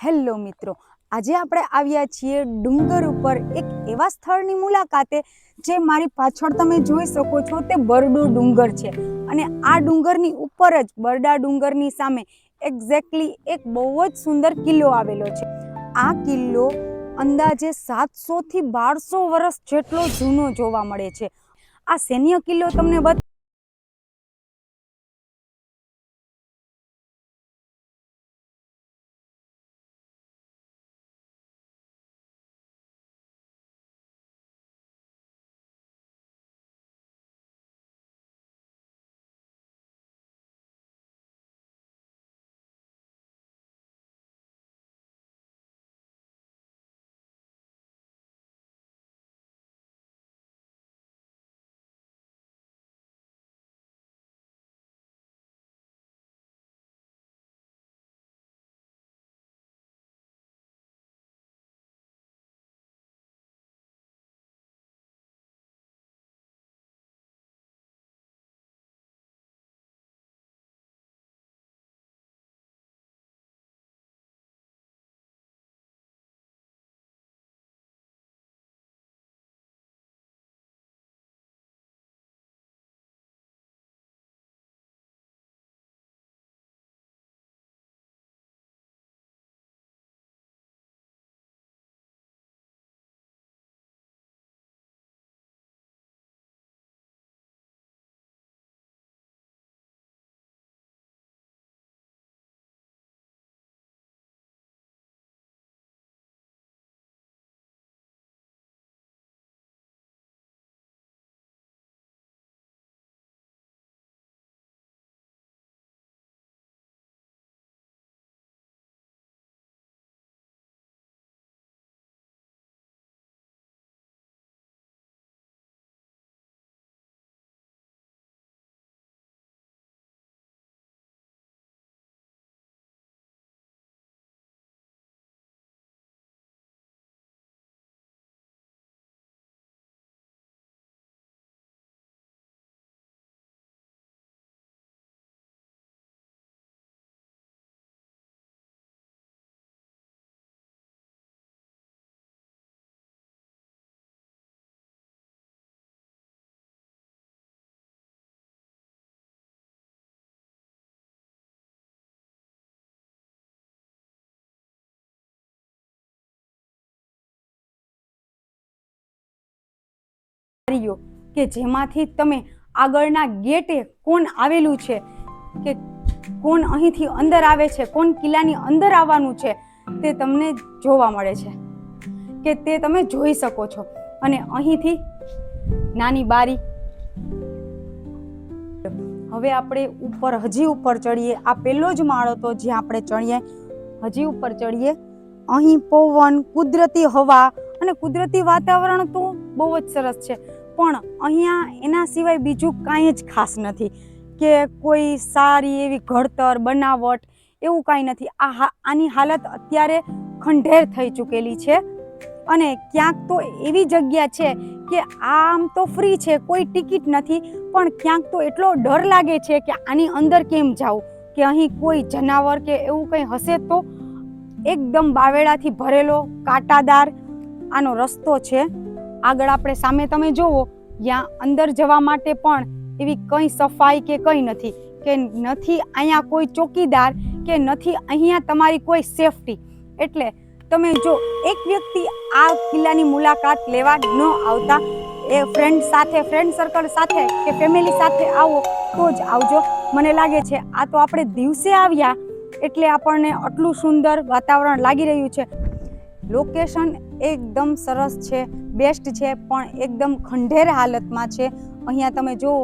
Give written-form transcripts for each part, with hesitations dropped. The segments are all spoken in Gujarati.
હેલો મિત્રો, આજે આપણે આવ્યા છીએ ડુંગર ઉપર એક એવા સ્થળની મુલાકાતે જે મારી પાછળ તમે જોઈ શકો છો તે બરડો ડુંગર છે. અને આ ડુંગરની ઉપર જ બરડા ડુંગરની સામે એક્ઝેક્ટલી એક બહુ જ સુંદર કિલ્લો આવેલો છે. આ કિલ્લો અંદાજે 700 થી 1200 વર્ષ જેટલો જૂનો જોવા મળે છે. આ સૈન્ય કિલ્લો તમને કે જેમાંથી તમે આગળના ગેટે કોણ આવેલું છે કે કોણ અહીંથી અંદર આવે છે, કોણ કિલ્લાની અંદર આવવાનું છે તે તમને જોવા મળે છે કે તે તમે જોઈ શકો છો. અને અહીંથી નાની બારી. હવે આપણે હજી ઉપર ચડીએ. આ પહેલો જ માળો તો જ્યાં આપણે ચડીએ, હજી ઉપર ચડીએ. અહીં પવન, કુદરતી હવા અને કુદરતી વાતાવરણ તો બહુ જ સરસ છે. પણ અહીંયા એના સિવાય બીજું કાંઈ જ ખાસ નથી કે કોઈ સારી એવી ઘડતર બનાવટ એવું કાંઈ નથી. આની હાલત અત્યારે ખંડેર થઈ ચૂકેલી છે. અને ક્યાંક તો એવી જગ્યા છે કે આમ તો ફ્રી છે, કોઈ ટિકિટ નથી, પણ ક્યાંક તો એટલો ડર લાગે છે કે આની અંદર કેમ જાવું, કે અહીં કોઈ જનાવર કે એવું કંઈ હશે તો. એકદમ બાવેડાથી ભરેલો કાંટાદાર આનો રસ્તો છે. આગળ આપણે સામે તમે જોવો, ત્યાં અંદર જવા માટે પણ એવી કંઈ સફાઈ કે કંઈ નથી, કે નથી અહીંયા કોઈ ચોકીદાર, કે નથી અહીંયા તમારી કોઈ સેફટી. એટલે તમે જો એક વ્યક્તિ આ કિલ્લાની મુલાકાત લેવા ન આવતા, એ ફ્રેન્ડ સર્કલ સાથે કે ફેમિલી સાથે આવો તો જ આવજો. મને લાગે છે આ તો આપણે દિવસે આવ્યા એટલે આપણને આટલું સુંદર વાતાવરણ લાગી રહ્યું છે. લોકેશન એકદમ સરસ છે, બેસ્ટ છે, પણ એકદમ ખંડેર હાલતમાં છે. અહીંયા તમે જુઓ,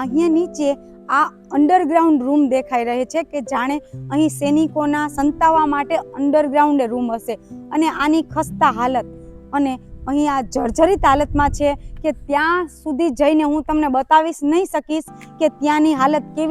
અહીંયા નીચે આ અંડરગ્રાઉન્ડ રૂમ દેખાઈ રહે છે કે જાણે અહીં સૈનિકોના સંતાવા માટે અંડરગ્રાઉન્ડ રૂમ હશે. અને આની ખસ્તા હાલત અને અહીં આ જર્જરિત હાલતમાં છે કે ત્યાં સુધી જઈને હું તમને બતાવીશ નહીં શકીશ કે ત્યાંની હાલત કેવી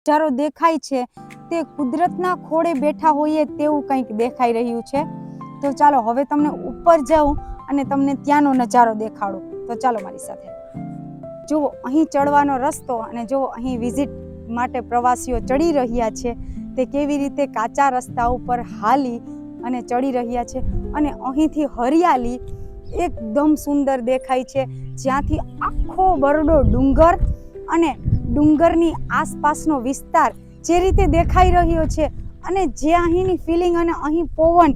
નજારો દેખાય છે તે કુદરતના ખોળે બેઠા હોઈએ તેવું કંઈક દેખાઈ રહ્યું છે. તો ચાલો હવે તમને ઉપર જાઉં અને તમને ત્યાંનો નજારો દેખાડું. તો ચાલો મારી સાથે. જુઓ અહીં ચડવાનો રસ્તો અને જુઓ અહીં વિઝિટ માટે પ્રવાસીઓ ચડી રહ્યા છે તે કેવી રીતે કાચા રસ્તા ઉપર હાલી અને ચડી રહ્યા છે. અને અહીંથી હરિયાળી એકદમ સુંદર દેખાય છે, જ્યાંથી આખો બરડો ડુંગર અને ડુંગરની આસપાસનો વિસ્તાર જે રીતે દેખાઈ રહ્યો છે અને જે અહીંની ફિલિંગ અને અહીં પવન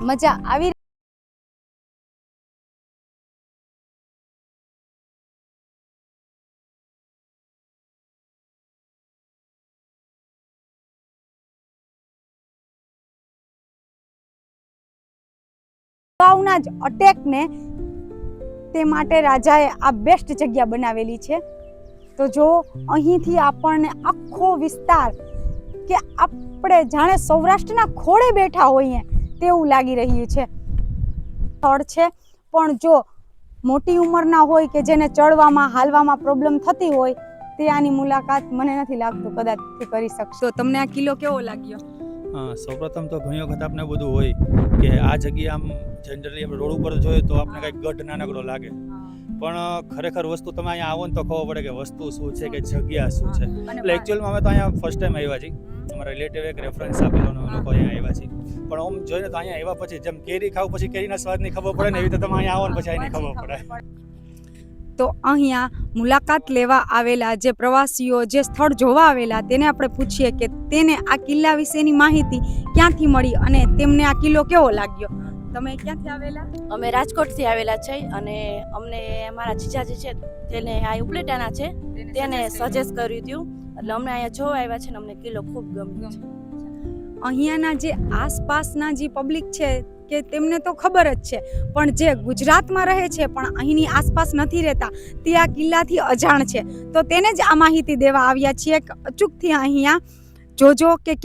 મજા આવી. અગાઉના જ અટેકને તે માટે રાજાએ આ બેસ્ટ જગ્યા બનાવેલી છે. તો જો અહીંથી આપણને આખો વિસ્તાર કે આપણે જાણે સૌરાષ્ટ્રના ખોળે બેઠા હોઈએ તેવું લાગી રહ્યું છે. સ્થળ છે પણ જો મોટી ઉંમરના હોય કે જેને ચડવામાં હાલવામાં પ્રોબ્લેમ થતી હોય તે આની મુલાકાત મને નથી લાગતું કદાચ કરી શકશો. તમને આ કિલ્લો કેવો લાગ્યો? સૌપ્રથમ તો ઘણી વખત આપણે બધું હોય કે આ જગ્યા આમ જનરલી આપણે રોડ ઉપર જોઈએ તો આપણે કંઈક ગઢ નાનકડો લાગે, પણ ખરેખર વસ્તુ તમે અહીંયા આવો ને તો ખબર પડે કે વસ્તુ શું છે કે જગ્યા શું છે. એટલે એકચ્યુઅલમાં અમે તો અહીંયા ફર્સ્ટ ટાઈમ આવ્યા છીએ, અમારા રિલેટિવ એક રેફરન્સ આપેલો લોકો અહીંયા આવ્યા છીએ. પણ આમ જોઈને તો અહીંયા આવ્યા પછી જેમ કેરી ખાવ પછી કેરીના સ્વાદની ખબર પડે ને એવી રીતે તમે અહીંયા આવો ને પછી અહીંની ખબર પડે. તો અહીંયા મુલાકાત લેવા આવેલા જે પ્રવાસીઓ જે સ્થળ જોવા આવેલા તેને આપણે પૂછીએ કે તેને આ કિલ્લા વિશેની માહિતી ક્યાંથી મળી અને તેમને આ કિલ્લો કેવો લાગ્યો. તમે ક્યાંથી આવેલા? અમે રાજકોટથી આવેલા છે અને અમને અમારા જીજાજી છે તેને આ ઉપલેટાના છે તેને સજેસ્ટ કર્યું હતું, એટલે અમને અહીંયા જોવા આવ્યા છે ને અમને કિલ્લો ખૂબ ગમ્યો છે. અહીંયાના જે આસપાસના જે પબ્લિક છે કે તેમને તો ખબર જ છે, પણ જે ગુજરાતમાં રહે છે પણ અહીંની આસપાસ નથી રહેતા તે આ કિલ્લાથી અજાણ છે. તો તેને જ આ માહિતી દેવા આવ્યા છીએ કે અચૂકથી અહીંયા જોજો કે